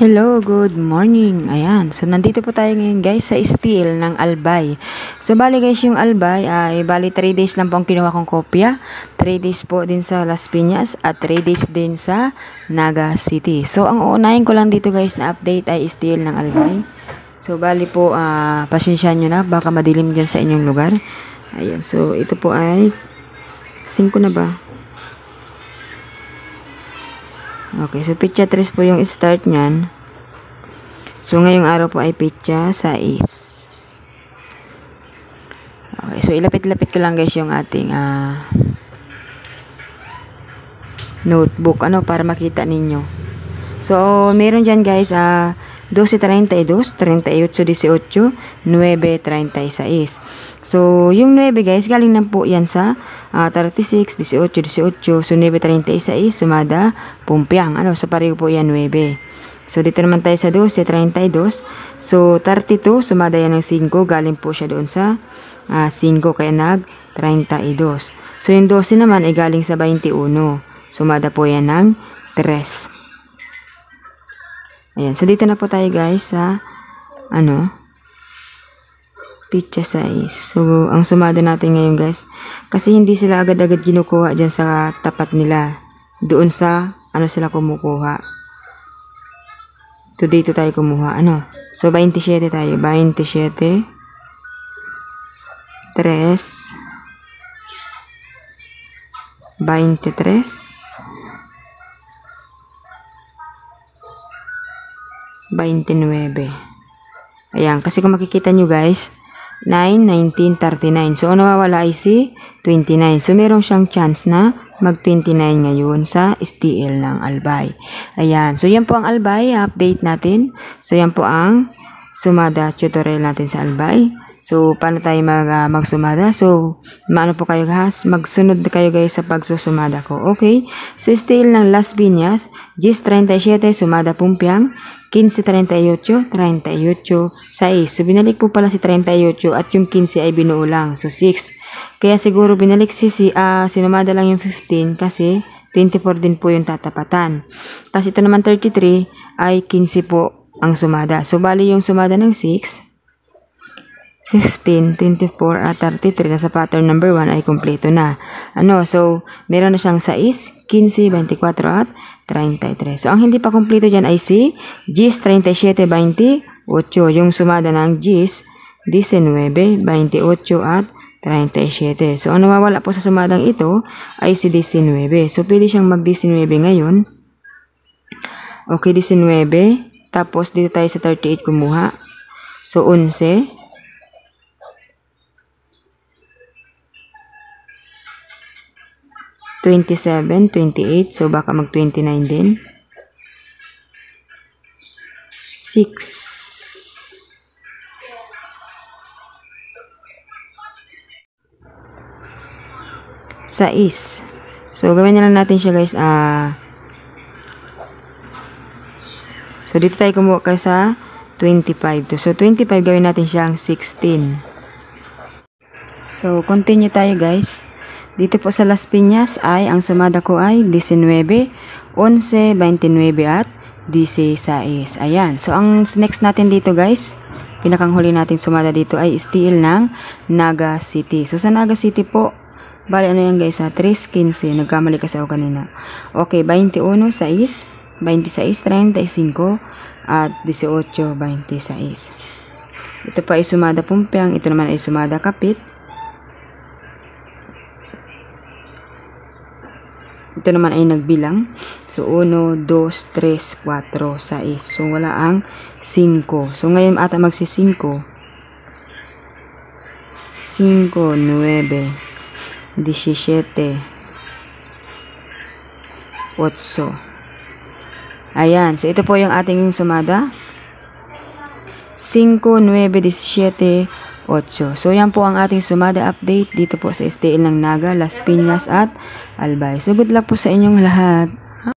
Hello, good morning. Ayan, so nandito po tayo ngayon guys sa steel ng Albay. So bali guys, yung Albay ay bali 3 days lang po ang kinuha kong kopya. 3 days po din sa Las Piñas at 3 days din sa Naga City. So ang uunahin ko lang dito guys na update ay steel ng Albay. So bali po, pasensyahan nyo na, baka madilim dyan sa inyong lugar. Ayan, so ito po ay 5 na ba? Okay, so pitsa 3 po yung start nyan. So, ngayong araw po ay pitsa 6. Okay, so ilapit-lapit ko lang guys yung ating notebook, para makita ninyo. So, meron dyan guys, 12:32, 38:18, 9:36. So, yung 9 guys, galing na po yan sa 36, 18, 18. So, 9:36, sumada, pumpiang. So, pareho po yan, 9. So, dito naman tayo sa 12:32. So, 32, sumada yan ng 5. Galing po siya doon sa 5, kaya nag-32. So, yung 12 naman ay galing sa 21. Sumada po yan ng 3. Ayan. So, dito na po tayo guys sa, pitsa 6. So, ang sumada natin ngayon guys, kasi hindi sila agad-agad kinukuha dyan sa tapat nila. Doon sa, sila kumukuha. So, dito tayo kumuha. So, 27 tayo. 27. 3. 23. 29. Ayan, kasi kung makikita nyo guys, 9, 19, 39. So, ang nawawala ay si 29. So, meron siyang chance na mag-29 ngayon sa STL ng Albay. Ayan, so yan po ang Albay, update natin. So, yan po ang sumada tutorial natin sa Albay. So, paano tayo magsumada? So, maano po kayo guys? Magsunod na kayo guys sa pagsusumada ko. Okay? So, STL ng Las Piñas, 10:37, sumada pumpiang, 15:38, 38, 6. So, binalik po pala si 38 at yung 15 ay binuo lang. So, 6. Kaya siguro binalik sinumada lang yung 15 kasi 24 din po yung tatapatan. Tapos ito naman 33 ay 15 po ang sumada. So, bali yung sumada ng 6, 15, 24, at 33 na sa pattern number 1 ay kompleto na. So, meron na siyang 6, 15, 24, at 33. So, ang hindi pa kompleto dyan ay si 10, 37, 28. Yung sumada ng 10, 19, 28, at 37. So, ang nawawala po sa sumadang ito ay si 19. So, pwede siyang mag-19 ngayon. Okay, 19. Tapos, dito tayo sa 38 kumuha. So, 11. 27, 28. So, baka mag-29 din. 6. Sais. So, gawin na lang natin siya guys. So, dito tayo kumuha ka sa 25. So, 25 gawin natin siyang 16. So, continue tayo guys. Dito po sa Las Piñas ay ang sumada ko ay 19, 11, 29 at 16. Ayan. So, ang next natin dito guys, pinakang huli natin sumada dito ay STL ng Naga City. So, sa Naga City po, bali yan guys 3:15. Nagkamali kasi ako kanina. Okay, 21, 6, 26, 35, at 18, 26. Ito pa ay sumada pumpiang. Ito naman ay sumada kapit. Ito naman ay nagbilang. So, 1, 2, 3, 4, 6. So, wala ang 5. So, ngayon ata magsi-5. 5, 9, 17, 8. Ayan. So, ito po yung ating sumada. 5, 9, 17, 8. So, yan po ang ating sumada update dito po sa STL ng Naga, Las Piñas at Albay. So, good luck po sa inyong lahat.